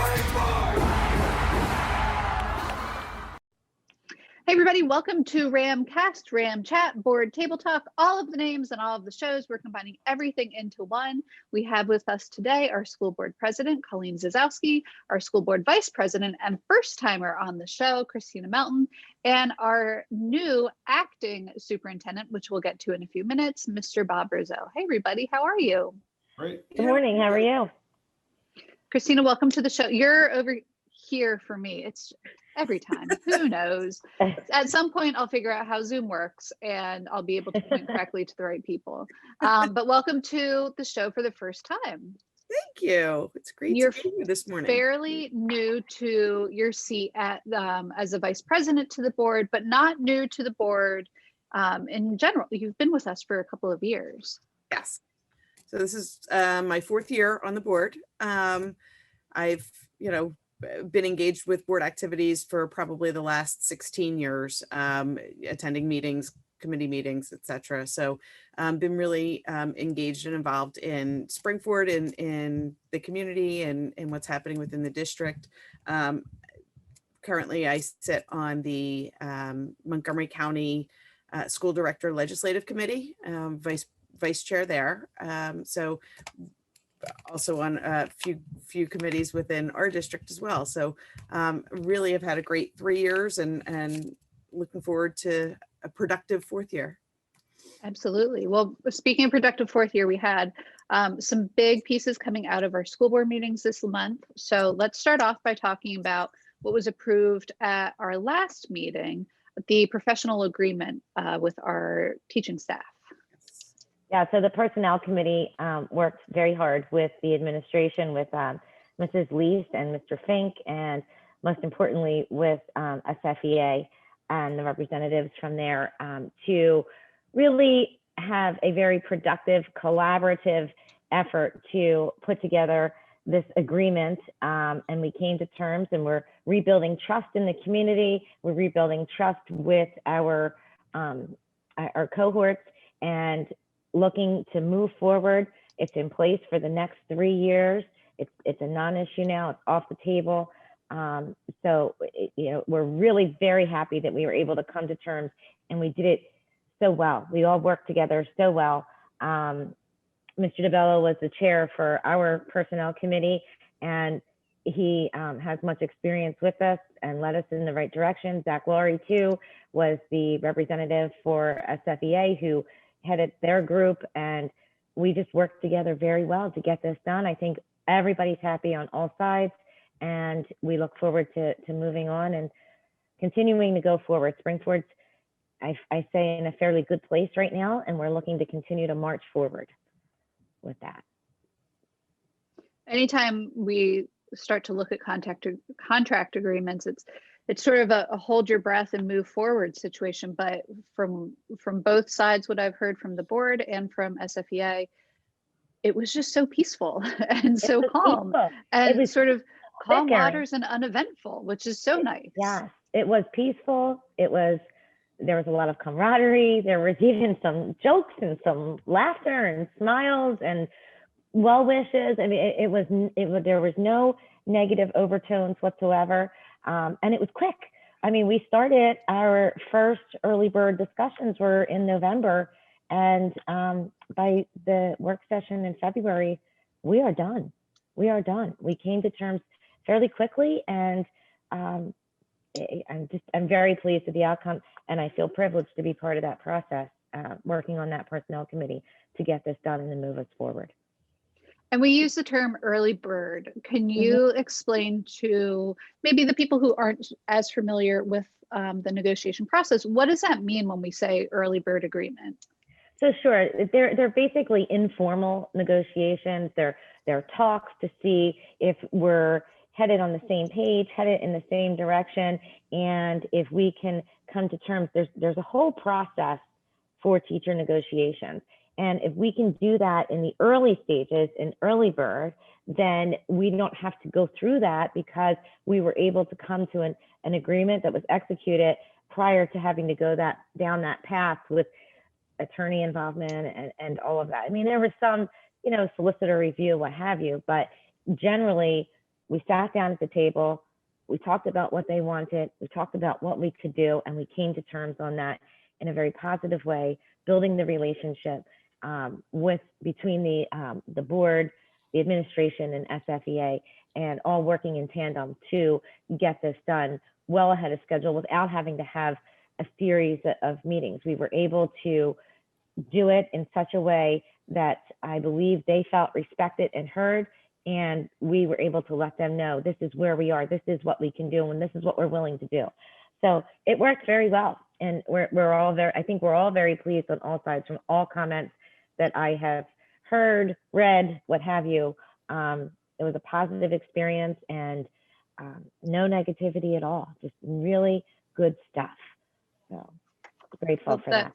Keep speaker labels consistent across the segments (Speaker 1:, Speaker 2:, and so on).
Speaker 1: Hey everybody, welcome to RAMcast, Ram Chat, Board Table Talk, all of the names and all of the shows. We're combining everything into one. We have with us today our School Board President, Colleen Zasowski, our School Board Vice President and first timer on the show, Christina Melton, and our new Acting Superintendent, which we'll get to in a few minutes, Mr. Bob Rizzo. Hey everybody, how are you?
Speaker 2: Great.
Speaker 3: Good morning, how are you?
Speaker 1: Christina, welcome to the show. You're over here for me. It's every time. Who knows? At some point, I'll figure out how Zoom works and I'll be able to point correctly to the right people. But welcome to the show for the first time.
Speaker 3: Thank you. It's great to be here this morning.
Speaker 1: Fairly new to your seat at as a vice president to the board, but not new to the board in general. You've been with us for a couple of years.
Speaker 3: Yes. So this is my fourth year on the board. I've, been engaged with board activities for probably the last 16 years, attending meetings, committee meetings, etc. So been really engaged and involved in Springford and in the community and what's happening within the district. Currently, I sit on the Montgomery County School Director Legislative Committee, vice chair there. So also on a few committees within our district as well. So really have had a great 3 years and looking forward to a productive fourth year.
Speaker 1: Absolutely. Well, speaking of productive fourth year, we had some big pieces coming out of our school board meetings this month. So let's start off by talking about what was approved at our last meeting, the professional agreement with our teaching staff.
Speaker 4: Yeah, so the Personnel Committee worked very hard with the administration, with Mrs. Least and Mr. Fink, and most importantly with SFEA and the representatives from there to really have a very productive, collaborative effort to put together this agreement. And we came to terms, and we're rebuilding trust in the community. We're rebuilding trust with our cohorts and looking to move forward. It's in place for the next 3 years. It's a non-issue now. It's off the table. So we're really very happy that we were able to come to terms, and we did it so well. We all worked together so well. Mr. DeBello was the chair for our personnel committee, and he has much experience with us and led us in the right direction. Zach Laurie too was the representative for SFEA who headed their group, and we just worked together very well to get this done. I think everybody's happy on all sides, and we look forward to moving on and continuing to go forward. Springford's, I say, in a fairly good place right now, and we're looking to continue to march forward with that.
Speaker 1: Anytime we start to look at contract agreements, it's sort of a hold your breath and move forward situation. But from both sides, what I've heard from the board and from SFEA, it was just so peaceful and so calm and it was sort of calm waters and uneventful, which is so nice.
Speaker 4: Yeah, it was peaceful. There was a lot of camaraderie. There was even some jokes and some laughter and smiles and well wishes. I mean, there was no negative overtones whatsoever. And it was quick. I mean, we started our first early bird discussions were in November, and by the work session in February, we are done. We came to terms fairly quickly, and I'm very pleased with the outcome, and I feel privileged to be part of that process, working on that personnel committee to get this done and to move us forward.
Speaker 1: And we use the term early bird. Can you explain to maybe the people who aren't as familiar with the negotiation process, what does that mean when we say early bird agreement?
Speaker 4: So sure, they're basically informal negotiations. They're talks to see if we're headed on the same page, headed in the same direction, and if we can come to terms. There's a whole process for teacher negotiations. And if we can do that in the early stages, in early bird, then we don't have to go through that because we were able to come to an agreement that was executed prior to having to go down that path with attorney involvement and all of that. I mean, there was some, solicitor review, what have you, but generally we sat down at the table, we talked about what they wanted, we talked about what we could do, and we came to terms on that in a very positive way, building the relationship between the board, the administration, and SFEA, and all working in tandem to get this done well ahead of schedule without having to have a series of meetings. We were able to do it in such a way that I believe they felt respected and heard, and we were able to let them know this is where we are, this is what we can do, and this is what we're willing to do. So it worked very well, and we're all very, I think we're all very pleased on all sides from all comments that I have heard, read, what have you. It was a positive experience, and no negativity at all, just really good stuff. So grateful for that.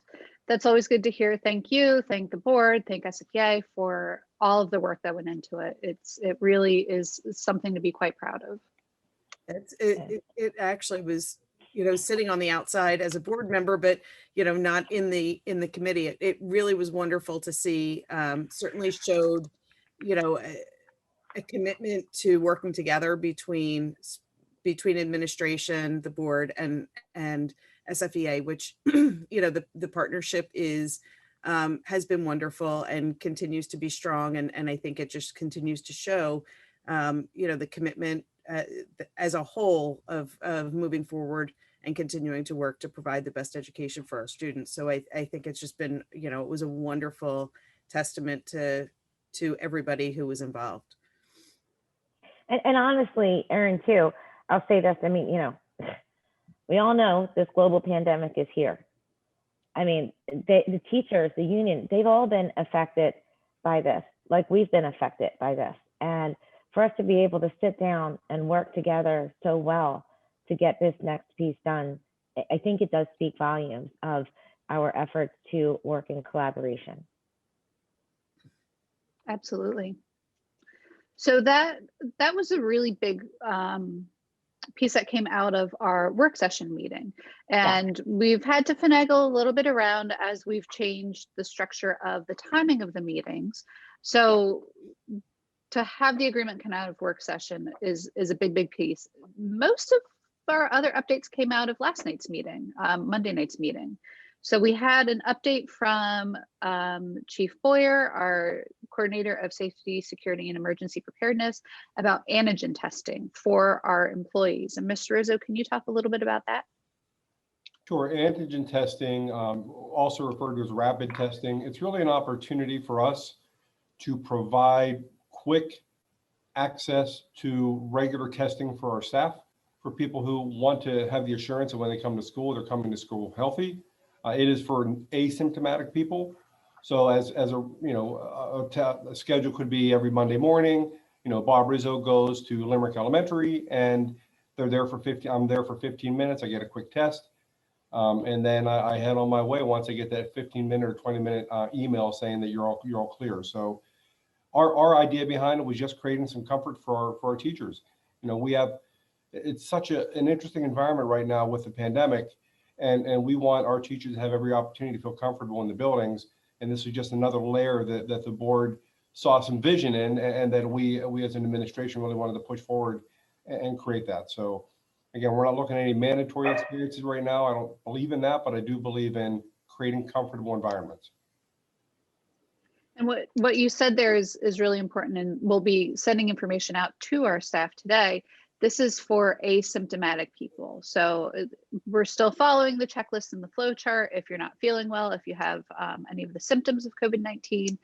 Speaker 1: That's always good to hear. Thank you. Thank the board. Thank SFEA for all of the work that went into it. It really is something to be quite proud of.
Speaker 3: It actually was, you know, sitting on the outside as a board member, but, you know, not in the committee. It really was wonderful to see. Certainly showed, you know, a commitment to working together between administration, the board, and SFEA, which, you know, the partnership is has been wonderful and continues to be strong, and I think it just continues to show, you know, the commitment as a whole of moving forward and continuing to work to provide the best education for our students. So I think it's just been, you know, it was a wonderful testament to everybody who was involved.
Speaker 4: And honestly, Erin, too, I'll say this. I mean, you know, we all know this global pandemic is here. I mean, the teachers, the union, they've all been affected by this, like we've been affected by this. And for us to be able to sit down and work together so well to get this next piece done, I think it does speak volumes of our efforts to work in collaboration.
Speaker 1: Absolutely. So that was a really big piece that came out of our work session meeting. And we've had to finagle a little bit around as we've changed the structure of the timing of the meetings. So to have the agreement come out of work session is a big piece. Most of our other updates came out of last night's meeting, Monday night's meeting. So we had an update from Chief Boyer, our coordinator of safety, security, and emergency preparedness, about antigen testing for our employees. And Mr. Rizzo, can you talk a little bit about that?
Speaker 2: Sure. Antigen testing, also referred to as rapid testing, it's really an opportunity for us to provide quick access to regular testing for our staff, for people who want to have the assurance that when they come to school, they're coming to school healthy. It is for asymptomatic people. So as a, you know, a schedule could be every Monday morning, you know, Bob Rizzo goes to Limerick Elementary and they're there for 15, I'm there for 15 minutes. I get a quick test. And then I head on my way once I get that 15-minute or 20-minute email saying that you're all clear. So our idea behind it was just creating some comfort for our teachers. You know, it's such an interesting environment right now with the pandemic. And we want our teachers to have every opportunity to feel comfortable in the buildings. And this is just another layer that the board saw some vision in, and that we as an administration really wanted to push forward and create that. So again, we're not looking at any mandatory experiences right now. I don't believe in that, but I do believe in creating comfortable environments.
Speaker 1: And what you said there is really important, and we'll be sending information out to our staff today. This is for asymptomatic people. So we're still following the checklist and the flow chart. If you're not feeling well, if you have any of the symptoms of COVID-19,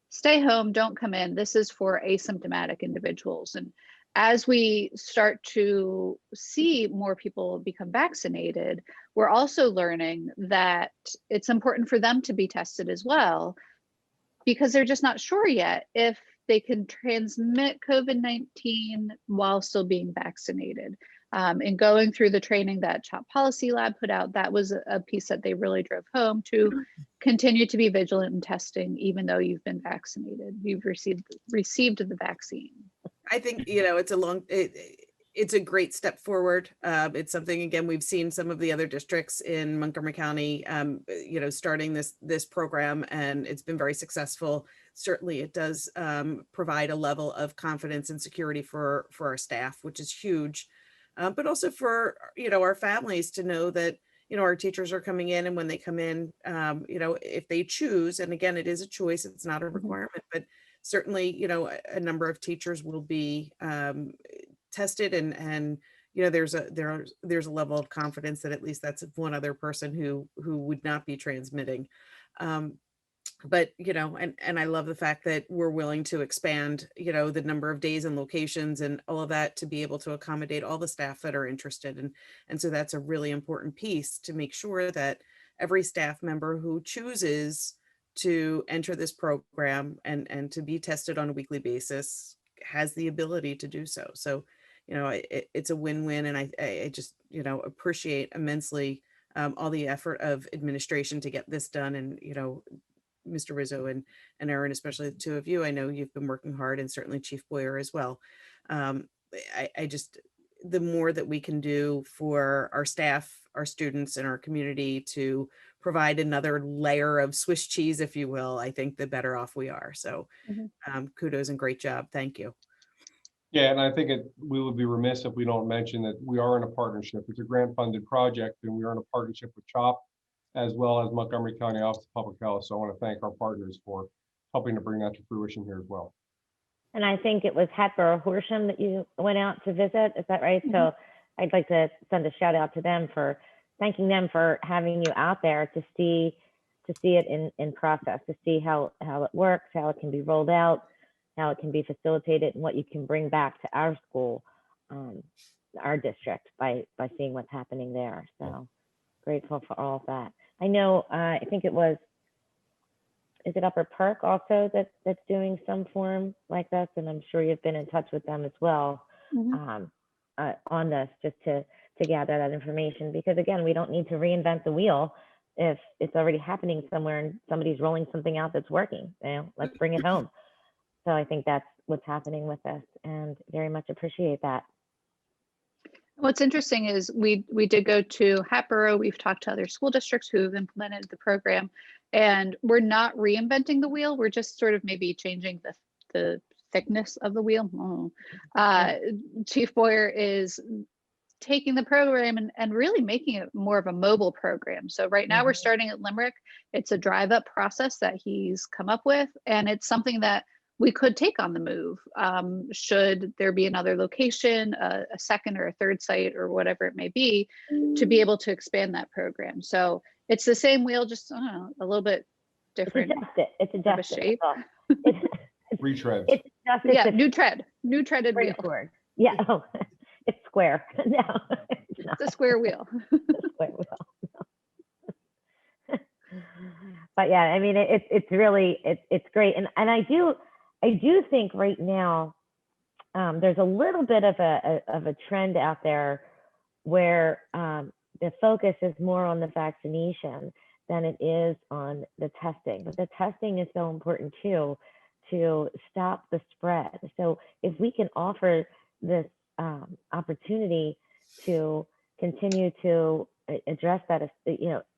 Speaker 1: stay home, don't come in. This is for asymptomatic individuals. And as we start to see more people become vaccinated, we're also learning that it's important for them to be tested as well, because they're just not sure yet if they can transmit COVID-19 while still being vaccinated. And going through the training that CHOP Policy Lab put out, that was a piece that they really drove home, to continue to be vigilant in testing, even though you've been vaccinated, you've received the vaccine.
Speaker 3: I think, you know, it's a great step forward. It's something, again, we've seen some of the other districts in Montgomery County, you know, starting this program, and it's been very successful. certainly it does provide a level of confidence and security for our staff, which is huge. But also for, our families to know that, our teachers are coming in, and when they come in, if they choose, and again, it is a choice, it's not a requirement, but certainly, a number of teachers will be tested, and there's a level of confidence that at least that's one other person who would not be transmitting. But, and I love the fact that we're willing to expand, the number of days and locations and all of that to be able to accommodate all the staff that are interested. And so that's a really important piece to make sure that every staff member who chooses to enter this program and to be tested on a weekly basis has the ability to do so. So, it's a win-win. And I just, appreciate immensely all the effort of administration to get this done. And, Mr. Rizzo and Erin, especially the two of you, I know you've been working hard, and certainly Chief Boyer as well. I just, the more that we can do for our staff, our students, and our community to provide another layer of Swiss cheese, if you will, I think the better off we are. So kudos and great job. Thank you.
Speaker 2: Yeah, and I think we would be remiss if we don't mention that we are in a partnership. It's a grant-funded project, and we are in a partnership with CHOP, as well as Montgomery County Office of Public Health. So I want to thank our partners for helping to bring that to fruition here as well.
Speaker 4: And I think it was Hatboro Horsham that you went out to visit. Is that right? So I'd like to send a shout out to them for thanking them for having you out there to see it in process, to see how it works, how it can be rolled out, how it can be facilitated, and what you can bring back to our school, our district by seeing what's happening there. So grateful for all of that. I know, I think it was, is it Upper Perk also that's doing some form like this? And I'm sure you've been in touch with them as well on this, just to gather that information, because again, we don't need to reinvent the wheel if it's already happening somewhere and somebody's rolling something out that's working. Let's bring it home. So I think that's what's happening with this, and very much appreciate that.
Speaker 1: What's interesting is we did go to Hatboro. We've talked to other school districts who have implemented the program, and we're not reinventing the wheel. We're just sort of maybe changing the thickness of the wheel. Chief Boyer is taking the program and really making it more of a mobile program. So right now we're starting at Limerick. It's a drive-up process that he's come up with, and it's something that we could take on the move should there be another location, a second or a third site, or whatever it may be, to be able to expand that program. So it's the same wheel, just I don't know, a little bit different.
Speaker 4: It's adjusted.
Speaker 1: Shape.
Speaker 2: Retreads.
Speaker 4: It's adjusted.
Speaker 1: Yeah, new treaded wheel.
Speaker 4: Yeah, it's square. No,
Speaker 1: it's a square wheel.
Speaker 4: Square wheel. But yeah, I mean, it's really it's great, and I do think right now there's a little bit of a trend out there where the focus is more on the vaccination than it is on the testing. But the testing is so important too, to stop the spread. So if we can offer this opportunity to continue to address that,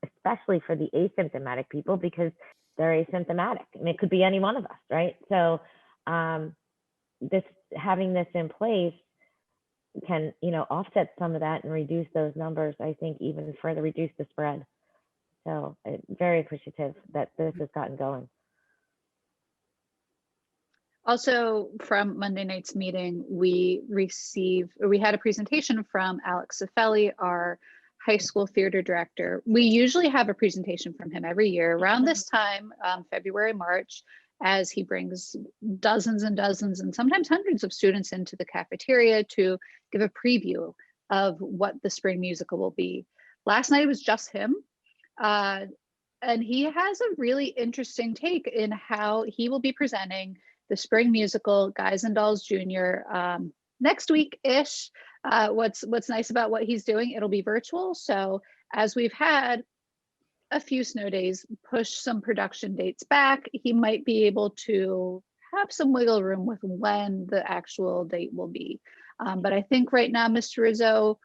Speaker 4: especially for the asymptomatic people, because they're asymptomatic. I mean, it could be any one of us, right? So having this in place can, offset some of that and reduce those numbers, I think, even further reduce the spread. So very appreciative that this has gotten going.
Speaker 1: Also, from Monday night's meeting, we had a presentation from Alex Cifelli, our high school theater director. We usually have a presentation from him every year around this time, February, March, as he brings dozens and dozens and sometimes hundreds of students into the cafeteria to give a preview of what the spring musical will be. Last night it was just him. And he has a really interesting take in how he will be presenting the spring musical Guys and Dolls Jr. Next week-ish. What's nice about what he's doing, it'll be virtual. So as we've had a few snow days push some production dates back, he might be able to have some wiggle room with when the actual date will be. But I think right now, Mr. Rizzo,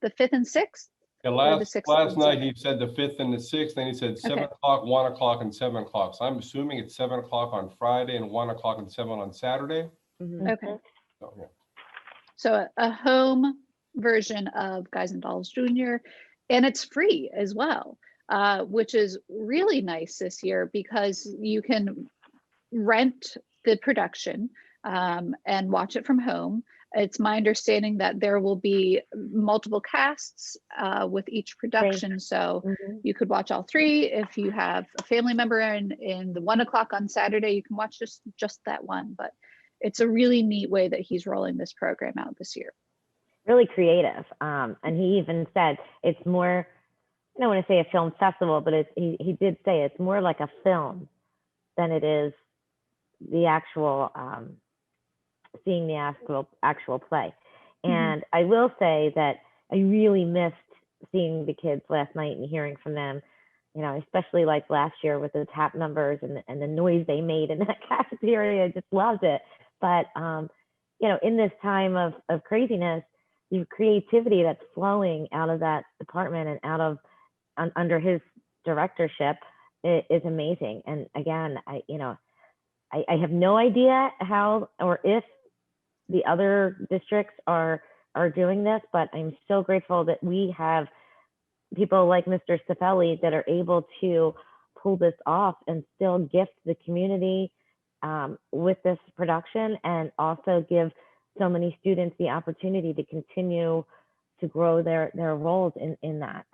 Speaker 1: the 5th and 6th
Speaker 2: Yeah,
Speaker 1: or the
Speaker 2: last
Speaker 1: 6th
Speaker 2: last
Speaker 1: and
Speaker 2: night
Speaker 1: 7th?
Speaker 2: he said the 5th and the 6th, then he said 7
Speaker 1: Okay.
Speaker 2: o'clock, 1 o'clock, and 7 o'clock. So I'm assuming it's 7 o'clock on Friday and 1 o'clock and 7 on Saturday.
Speaker 3: Mhm.
Speaker 1: Okay.
Speaker 2: So, yeah.
Speaker 1: So a home version of Guys and Dolls Jr. and it's free as well, which is really nice this year because you can rent the production and watch it from home. It's my understanding that there will be multiple casts with each production. So
Speaker 4: Mhm.
Speaker 1: you could watch all 3. If you have a family member in the 1 o'clock on Saturday, you can watch just that one. But it's a really neat way that he's rolling this program out this year.
Speaker 4: Really creative. And he even said it's more, I don't want to say a film festival, but he did say it's more like a film than it is the actual seeing the actual play. And I will say that I really missed seeing the kids last night and hearing from them, you know, especially like last year with the tap numbers and the noise they made in that cafeteria. I just loved it. But you know, in this time of craziness, the creativity that's flowing out of that department and out of under his directorship is amazing. And again, I have no idea how or if the other districts are doing this, but I'm so grateful that we have people like Mr. Cifelli that are able to pull this off and still gift the community with this production, and also give so many students the opportunity to continue to grow their roles in that.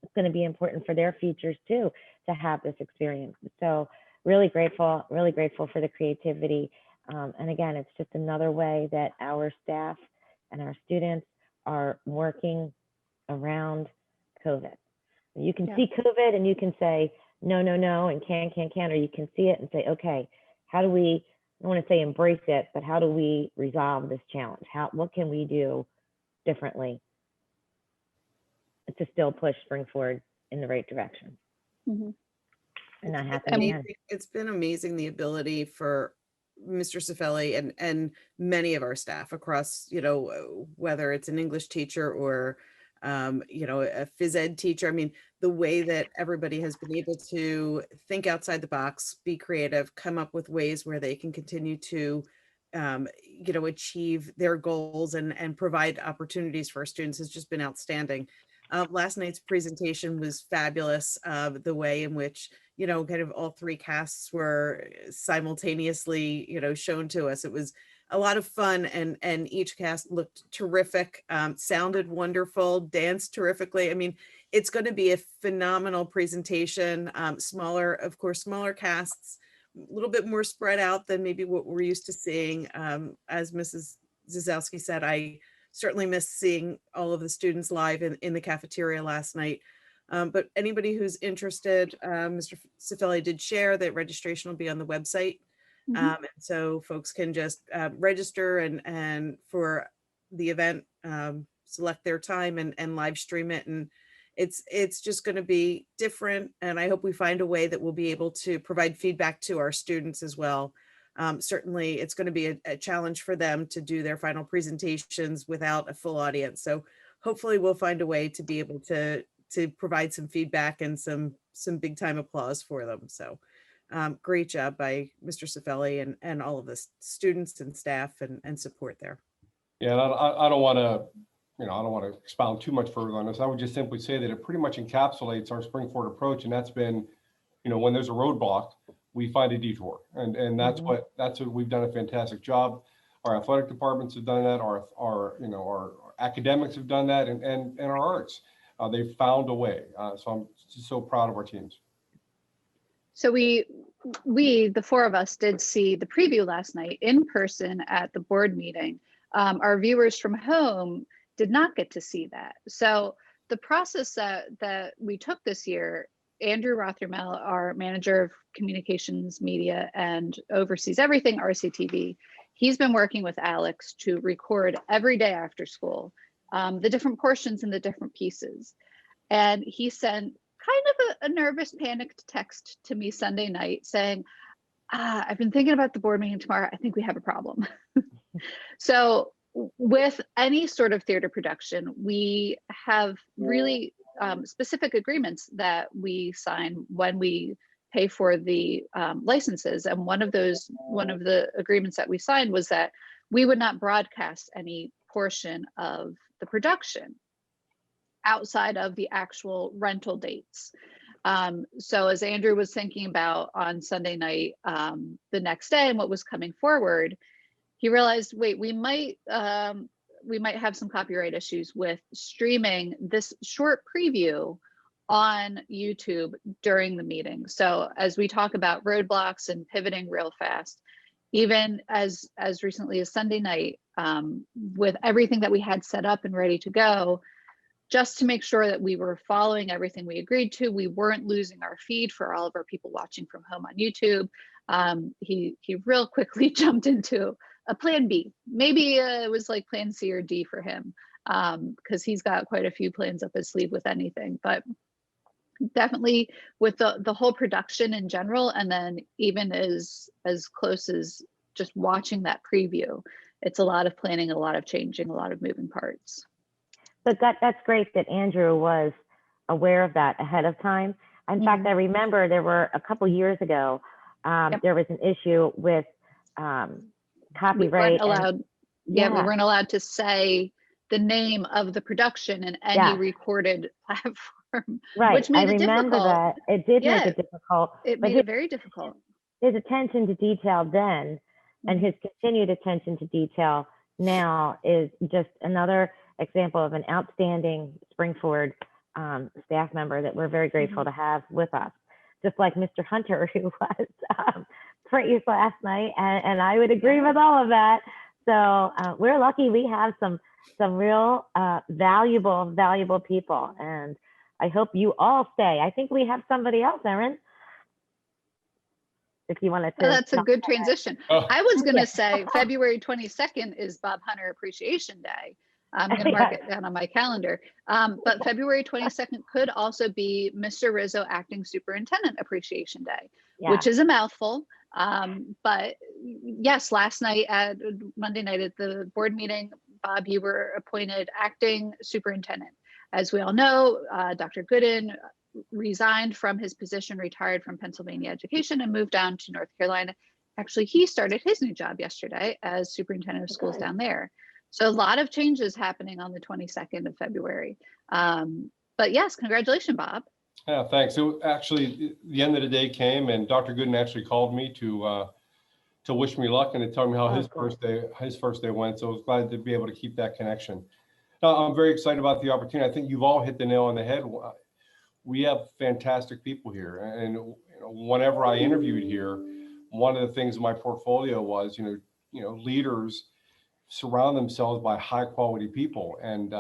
Speaker 4: It's going to be important for their futures too, to have this experience. So really grateful for the creativity. And again, it's just another way that our staff and our students are working around COVID. You can see COVID and you can say, no, and can, or you can see it and say, okay, how do we, I don't want to say embrace it, but how do we resolve this challenge? What can we do differently to still push spring forward in the right direction?
Speaker 1: Mm-hmm.
Speaker 4: And not happen
Speaker 3: Amazing.
Speaker 4: again.
Speaker 3: It's been amazing, the ability for Mr. Cifelli and many of our staff across, you know, whether it's an English teacher or, you know, a phys ed teacher. I mean, the way that everybody has been able to think outside the box, be creative, come up with ways where they can continue to, you know, achieve their goals and provide opportunities for our students has just been outstanding. Last night's presentation was fabulous. The way in which, you know, kind of all 3 casts were simultaneously, you know, shown to us. It was a lot of fun, and each cast looked terrific, sounded wonderful, danced terrifically. I mean, it's going to be a phenomenal presentation. Smaller, of course, smaller casts, a little bit more spread out than maybe what we're used to seeing. As Mrs. Zasowski said, I certainly missed seeing all of the students live in the cafeteria last night. But anybody who's interested, Mr. Cifelli did share that registration will be on the website. And so folks can just register and for the event, select their time and live stream it. And it's just going to be different. And I hope we find a way that we'll be able to provide feedback to our students as well. Certainly it's going to be a challenge for them to do their final presentations without a full audience. So hopefully we'll find a way to be able to provide some feedback and some big time applause for them. So great job by Mr. Cifelli and all of the students and staff and support there.
Speaker 2: Yeah, and I don't want to, you know, I don't want to expound too much further on this. I would just simply say that it pretty much encapsulates our spring forward approach, and that's been, you know, when there's a roadblock, we find a detour, and that's what we've done a fantastic job. Our athletic departments have done that. Our you know, our academics have done that, and our arts, they've found a way. So I'm just so proud of our teams.
Speaker 1: So we, the 4 of us, did see the preview last night in person at the board meeting. Our viewers from home did not get to see that. So the process that we took this year, Andrew Rothermel, our manager of communications media and oversees everything RCTV, he's been working with Alex to record every day after school, the different portions and the different pieces. And he sent kind of a nervous, panicked text to me Sunday night saying, I've been thinking about the board meeting tomorrow. I think we have a problem. So with any sort of theater production, we have really specific agreements that we sign when we pay for the licenses. And one of the agreements that we signed was that we would not broadcast any portion of the production outside of the actual rental dates. So as Andrew was thinking about on Sunday night, the next day, and what was coming forward, he realized, wait, we might have some copyright issues with streaming this short preview on YouTube during the meeting. So as we talk about roadblocks and pivoting real fast, even as recently as Sunday night, with everything that we had set up and ready to go, just to make sure that we were following everything we agreed to, we weren't losing our feed for all of our people watching from home on YouTube. He real quickly jumped into a plan B. Maybe it was like plan C or D for him, because he's got quite a few plans up his sleeve with anything. But definitely with the whole production in general, and then even as close as just watching that preview, it's a lot of planning, a lot of changing, a lot of moving parts.
Speaker 4: But that's great that Andrew was aware of that ahead of time. In fact, I remember there were a couple years ago, there was an issue with copyright.
Speaker 1: We weren't allowed, we weren't allowed to say the name of the production in any recorded platform.
Speaker 4: Right,
Speaker 1: which made
Speaker 4: I remember
Speaker 1: difficult.
Speaker 4: that. It did make it difficult.
Speaker 1: It made it very difficult.
Speaker 4: His attention to detail then, and his continued attention to detail now, is just another example of an outstanding Springford staff member that we're very grateful to have with us. Just like Mr. Hunter, who was praised last night, and I would agree with all of that. So we're lucky we have some real valuable people, and I hope you all stay. I think we have somebody else, Erin, if you wanted to.
Speaker 1: Well, that's a good transition. I was going to say February 22nd is Bob Hunter Appreciation Day. I'm going to mark it down on my calendar. But February 22nd could also be Mr. Rizzo Acting Superintendent Appreciation Day, which is a mouthful. But yes, last night Monday night at the board meeting, Bob, you were appointed Acting Superintendent. As we all know, Dr. Gooden resigned from his position, retired from Pennsylvania Education, and moved down to North Carolina. Actually, he started his new job yesterday as superintendent of schools down there. So a lot of changes happening on the 22nd of February. But yes, congratulations, Bob.
Speaker 2: Yeah, thanks. So actually, the end of the day came, and Dr. Gooden actually called me to wish me luck and to tell me how his first day went. So I was glad to be able to keep that connection. I'm very excited about the opportunity. I think you've all hit the nail on the head. We have fantastic people here, and whenever I interviewed here, one of the things in my portfolio was, leaders surround themselves by high quality people, and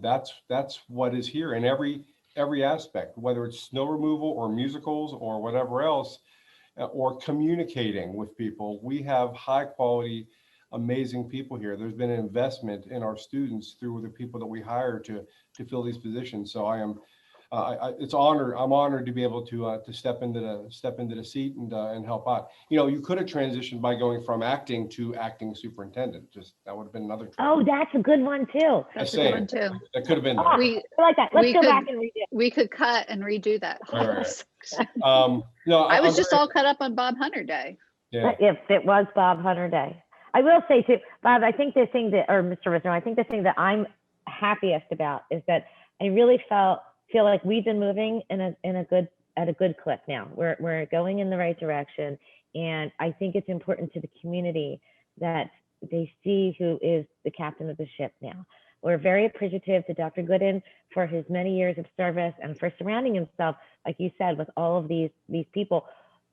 Speaker 2: that's what is here in every aspect, whether it's snow removal or musicals or whatever else, or communicating with people. We have high quality, amazing people here. There's been an investment in our students through the people that we hire to fill these positions. So I'm honored to be able to step into the seat and help out. You could have transitioned by going from acting to acting superintendent. That would have been another.
Speaker 4: Oh, that's a good one too.
Speaker 1: That's a good one too.
Speaker 2: That could have been.
Speaker 4: I like that. Let's go back and redo.
Speaker 1: We could cut and redo that.
Speaker 2: All right.
Speaker 1: I was just all cut up on Bob Hunter Day.
Speaker 2: Yeah.
Speaker 4: If it was Bob Hunter Day, I will say too, Bob. I think the thing that, or Mr. Rizzo, I think the thing that I'm happiest about is that I really feel like we've been moving at a good clip now. We're going in the right direction, and I think it's important to the community that they see who is the captain of the ship now. We're very appreciative to Dr. Gooden for his many years of service and for surrounding himself, like you said, with all of these people.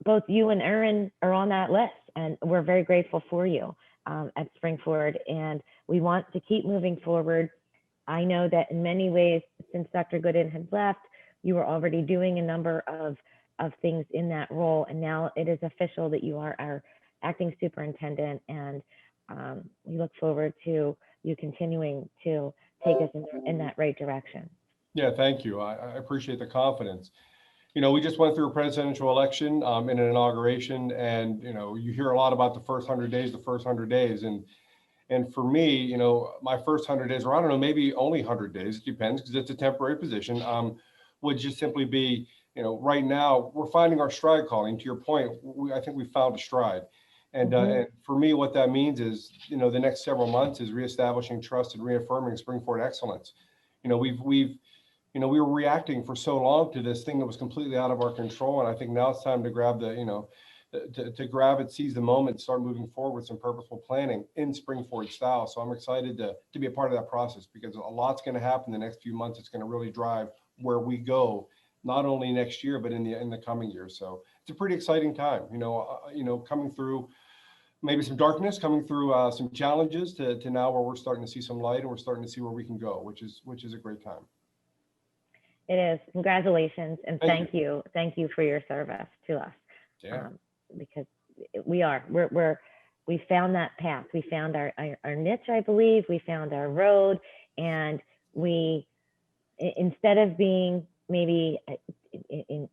Speaker 4: Both you and Erin are on that list, and we're very grateful for you at Springford, and we want to keep moving forward. I know that in many ways, since Dr. Gooden had left, you were already doing a number of things in that role, and now it is official that you are our acting superintendent, and we look forward to you continuing to take us in that right direction.
Speaker 2: Yeah, thank you. I appreciate the confidence. We just went through a presidential election in an inauguration, and you hear a lot about the first 100 days, and And for me, you know, my first 100 days, or I don't know, maybe only 100 days, it depends because it's a temporary position, would just simply be, you know, right now we're finding our stride, Colleen. To your point, I think we found a stride. And, and for me, what that means is, you know, the next several months is reestablishing trust and reaffirming spring-forward excellence. You know, you know, we were reacting for so long to this thing that was completely out of our control. And I think now it's time to grab the, you know, to grab it, seize the moment, start moving forward with some purposeful planning in spring forward style. So I'm excited to be a part of that process because a lot's going to happen the next few months. It's going to really drive where we go, not only next year, but in the coming years. So it's a pretty exciting time, you know, coming through maybe some darkness, coming through some challenges to now where we're starting to see some light and we're starting to see where we can go, which is a great time.
Speaker 4: It is. Congratulations and thank you. Thank you for your service to us.
Speaker 2: Yeah.
Speaker 4: Because we found that path. We found our niche, I believe. We found our road, and we, instead of being maybe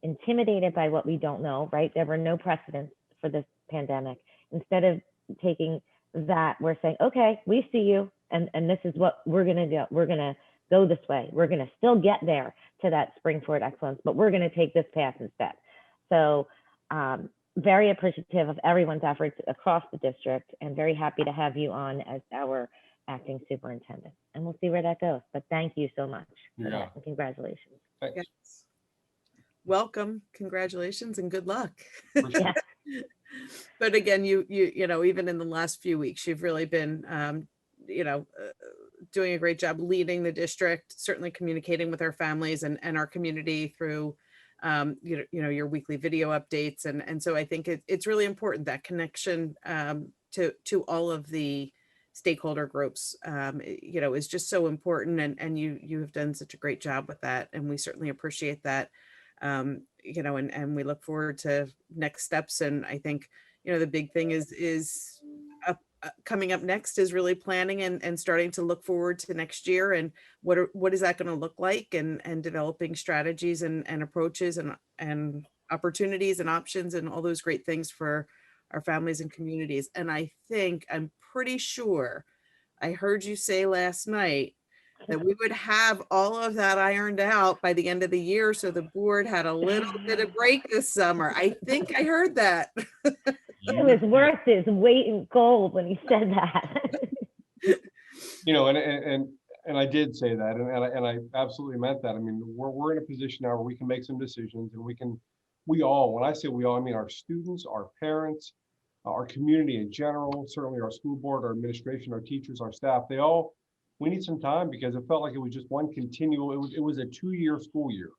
Speaker 4: intimidated by what we don't know, right? There were no precedents for this pandemic. Instead of taking that, we're saying, okay, we see you, and this is what we're gonna do. We're gonna go this way. We're gonna still get there to that spring forward excellence, but we're gonna take this path instead. So very appreciative of everyone's efforts across the district and very happy to have you on as our acting superintendent. And we'll see where that goes. But thank you so much for that, and congratulations.
Speaker 2: Thanks.
Speaker 3: Yes. Welcome, congratulations, and good luck.
Speaker 4: Yeah.
Speaker 3: But again, you know, even in the last few weeks, you've really been, you know, doing a great job leading the district, certainly communicating with our families and our community through you know, your weekly video updates. And so I think it's really important, that connection to all of the stakeholder groups, you know, is just so important. And you have done such a great job with that. And we certainly appreciate that, you know, and we look forward to next steps. And I think, you know, the big thing is coming up next is really planning and starting to look forward to next year and what is that going to look like, and developing strategies and approaches and opportunities and options and all those great things for our families and communities. And I'm pretty sure I heard you say last night that we would have all of that ironed out by the end of the year, so the board had a little bit of break this summer. I think I heard that.
Speaker 4: It was worth his weight in gold when he said that.
Speaker 2: You know, and I did say that, and I absolutely meant that. I mean, we're in a position now where we can make some decisions, and we all, when I say we all, I mean our students, our parents, our community in general, certainly our school board, our administration, our teachers, our staff, we need some time because it felt like it was just one continual, it was a 2-year school year,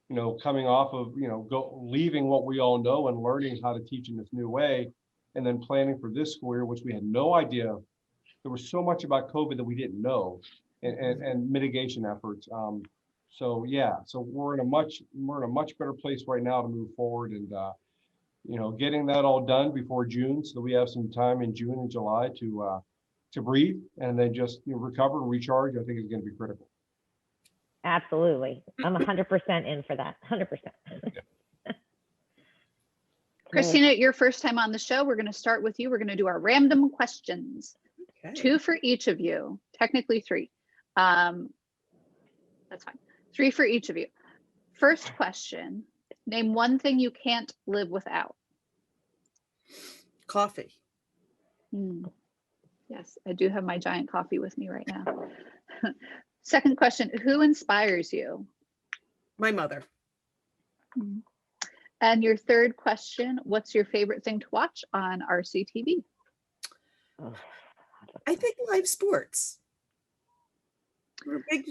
Speaker 2: you know, coming off of, you know, leaving what we all know and learning how to teach in this new way, and then planning for this school year, which we had no idea. There was so much about COVID that we didn't know, and mitigation efforts. So yeah, so we're in a much better place right now to move forward, and you know, getting that all done before June, so that we have some time in June and July to breathe and then just, you know, recover and recharge, I think is going to be critical.
Speaker 4: Absolutely. I'm 100% in for that. 100%.
Speaker 1: Christina, your first time on the show, we're going to start with you. We're going to do our random questions.
Speaker 3: Okay.
Speaker 1: 2 for each of you, technically 3. That's fine. 3 for each of you. First question, name one thing you can't live without.
Speaker 3: Coffee.
Speaker 1: Yes, I do have my giant coffee with me right now. Second question, who inspires you?
Speaker 3: My mother.
Speaker 1: And your third question, what's your favorite thing to watch on RCTV?
Speaker 3: I think live sports. We're a big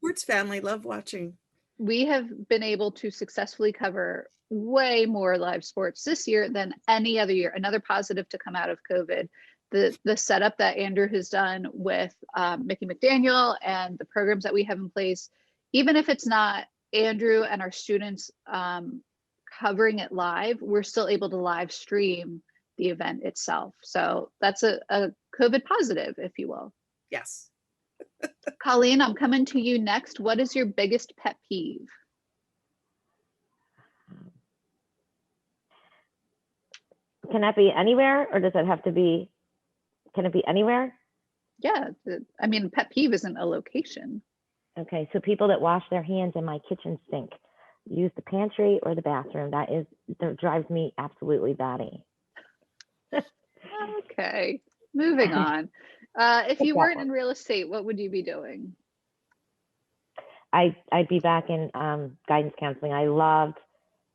Speaker 3: sports family, love watching.
Speaker 1: We have been able to successfully cover way more live sports this year than any other year. Another positive to come out of COVID. The setup that Andrew has done with Mickey McDaniel and the programs that we have in place, even if it's not Andrew and our students covering it live, we're still able to live stream the event itself. So that's a COVID positive, if you will.
Speaker 3: Yes.
Speaker 1: Colleen, I'm coming to you next. What is your biggest pet peeve?
Speaker 4: Can that be anywhere, or does it have to be, can it be anywhere?
Speaker 1: Yeah, I mean, pet peeve isn't a location.
Speaker 4: Okay, so people that wash their hands in my kitchen sink, use the pantry or the bathroom. That drives me absolutely batty.
Speaker 1: Okay, moving on. If you
Speaker 4: That
Speaker 1: weren't
Speaker 4: one.
Speaker 1: in real estate, what would you be doing?
Speaker 4: I'd be back in guidance counseling. I loved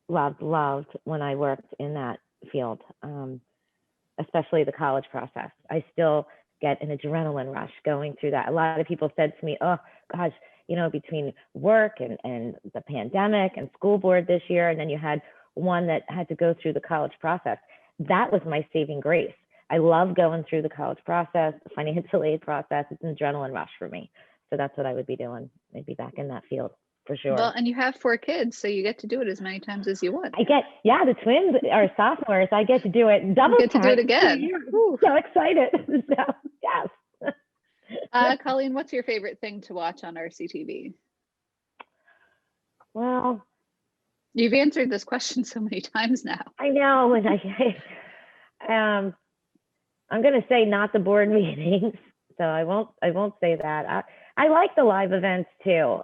Speaker 4: when I worked in that field, especially the college process. I still get an adrenaline rush going through that. A lot of people said to me, oh gosh, between work and the pandemic and school board this year, and then you had one that had to go through the college process. That was my saving grace. I love going through the college process, the financial aid process. It's an adrenaline rush for me. So that's what I would be doing. I'd be back in that field for sure.
Speaker 1: Well, and you have 4 kids, so you get to do it as many times as you want.
Speaker 4: The twins are sophomores. I get to do it double
Speaker 1: You get to do it again.
Speaker 4: So excited. So, yes.
Speaker 1: Colleen, what's your favorite thing to watch on RCTV?
Speaker 4: Well,
Speaker 1: you've answered this question so many times now.
Speaker 4: I know, and I'm going to say not the board meetings, so I won't say that. I like the live events too,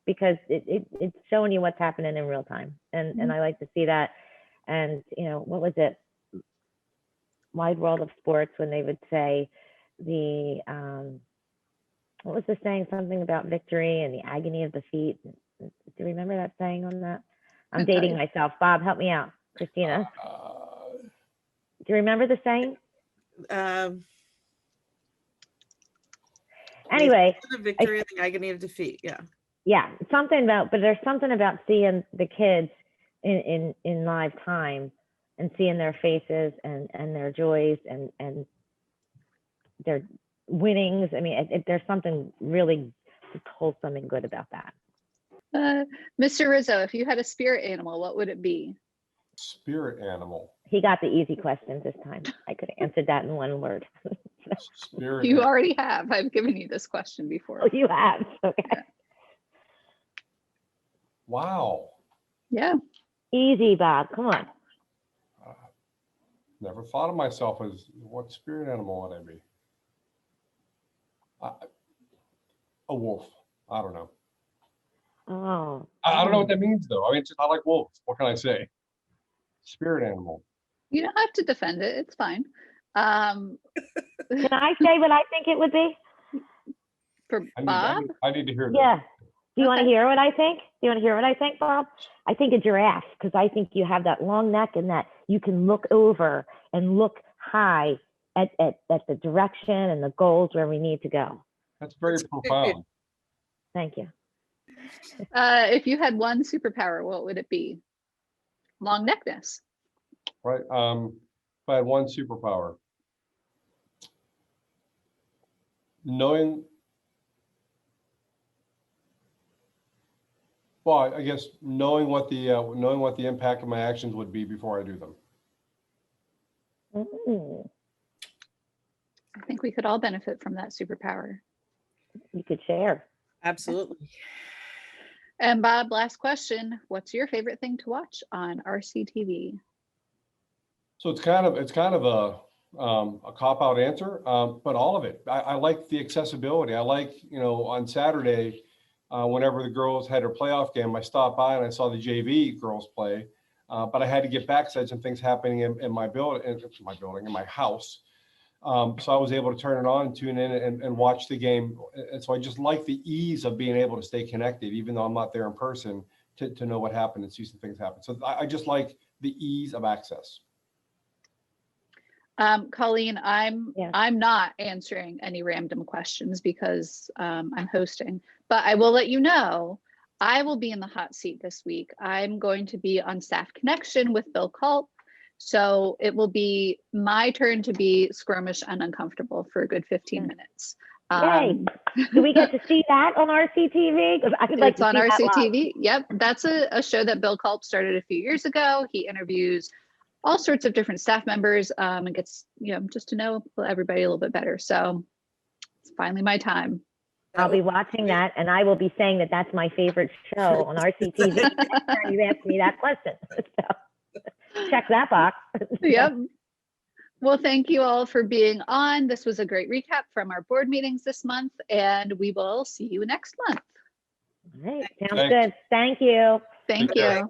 Speaker 4: because it's showing you what's happening in real time, and I like to see that. And what was it? Wide World of Sports, when they would say what was the saying? Something about victory and the agony of defeat. Do you remember that saying on that? I'm dating myself. Bob, help me out. Christina. Do you remember the saying? Anyway.
Speaker 3: The victory and the agony of defeat. Yeah.
Speaker 4: Yeah. But there's something about seeing the kids in live time and seeing their faces and their joys and their winnings. I mean, there's something really wholesome and good about that.
Speaker 1: Mr. Rizzo, if you had a spirit animal, what would it be?
Speaker 2: Spirit animal.
Speaker 4: He got the easy questions this time. I could have answered that in one word.
Speaker 2: Spirit
Speaker 1: you already have. I've given you this question before.
Speaker 4: Oh, you have. Okay.
Speaker 1: Yeah.
Speaker 2: Wow.
Speaker 1: Yeah.
Speaker 4: Easy, Bob. Come on.
Speaker 2: Never thought of myself as what spirit animal would I be? A wolf. I don't know.
Speaker 4: Oh.
Speaker 2: I don't know what that means though. I mean, I like wolves. What can I say? Spirit animal.
Speaker 1: You don't have to defend it. It's fine.
Speaker 4: Can I say what I think it would be?
Speaker 1: For Bob?
Speaker 2: I need to hear that.
Speaker 4: Yeah. Do you want to hear what I think? Do you want to hear what I think, Bob? I think a giraffe, because I think you have that long neck and that you can look over and look high at the direction and the goals where we need to go.
Speaker 2: That's very profound.
Speaker 4: Thank you.
Speaker 1: If you had one superpower, what would it be? Long neckness.
Speaker 2: Right. If I had one superpower, I guess knowing what the impact of my actions would be before I do them.
Speaker 4: Mm.
Speaker 1: I think we could all benefit from that superpower.
Speaker 4: You could share.
Speaker 3: Absolutely.
Speaker 1: And Bob, last question. What's your favorite thing to watch on RCTV?
Speaker 2: So it's kind of a cop-out answer, but all of it. I like the accessibility. I like, on Saturday, whenever the girls had their playoff game, I stopped by and I saw the JV girls play, but I had to get back because I had some things happening in my house. So I was able to turn it on and tune in and watch the game. And so I just like the ease of being able to stay connected, even though I'm not there in person, to know what happened and see some things happen. So I just like the ease of access.
Speaker 1: Colleen, I'm not answering any random questions because I'm hosting, but I will let you know I will be in the hot seat this week. I'm going to be on Staff Connection with Bill Culp. So it will be my turn to be squirmish and uncomfortable for a good 15 minutes.
Speaker 4: Yay. Do we get to see that on RCTV?
Speaker 1: It's on RCTV. Yep. That's a show that Bill Culp started a few years ago. He interviews all sorts of different staff members and gets, just to know everybody a little bit better. So it's finally my time.
Speaker 4: I'll be watching that, and I will be saying that that's my favorite show on RCTV next time you ask me that question. So check that box.
Speaker 1: Yep. Well, thank you all for being on. This was a great recap from our board meetings this month, and we will see you next month.
Speaker 4: All right, sounds
Speaker 2: Thanks.
Speaker 4: good. Thank you.
Speaker 1: Thank
Speaker 2: Take care.
Speaker 1: you.